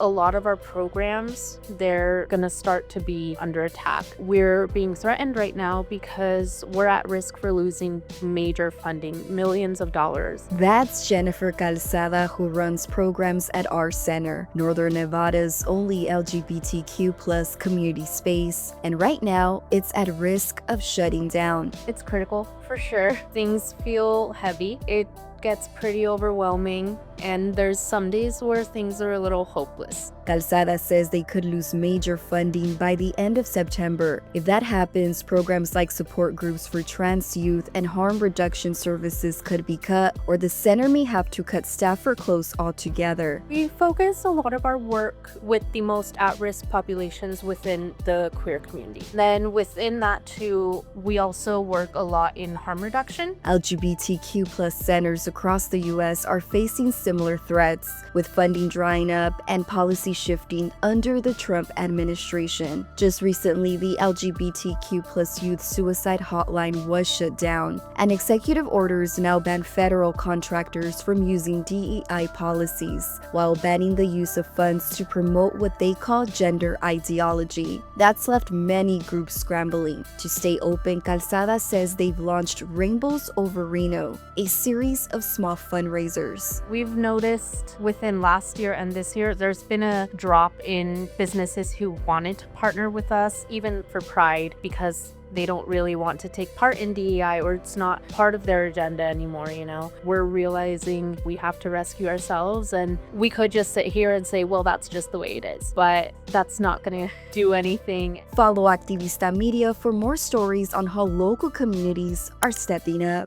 a lot of our programs, they're gonna start to be under attack. We're being threatened right now because we're at risk for losing major funding, millions of dollars. That's Jennifer Calzada, who runs programs at our center, Northern Nevada's only LGBTQ plus community space. And right now, it's at risk of shutting down. It's critical, for sure. Things feel heavy. It gets pretty overwhelming, and there's some days where things are a little hopeless. Calzada says they could lose major funding by the end of September. If that happens, programs like support groups for trans youth and harm reduction services could be cut, or the center may have to cut staff or close altogether. We focus a lot of our work with the most at-risk populations within the queer community. Then within that too, we also work a lot in harm reduction. LGBTQ plus centers across the U.S. are facing similar threats, with funding drying up and policy shifting under the Trump administration. Just recently, the LGBTQ plus youth suicide hotline was shut down, and executive orders now ban federal contractors from using DEI policies, while banning the use of funds to promote what they call gender ideology. That's left many groups scrambling. To stay open, Calzada says they've launched Rainbows Over Reno, a series of small fundraisers. We've noticed within last year and this year, there's been a drop in businesses who wanted to partner with us, even for Pride, because they don't really want to take part in DEI, or it's not part of their agenda anymore, you know? We're realizing we have to rescue ourselves, and we could just sit here and say, well, that's just the way it is. But that's not gonna do anything. Follow Activista Media for more stories on how local communities are stepping up.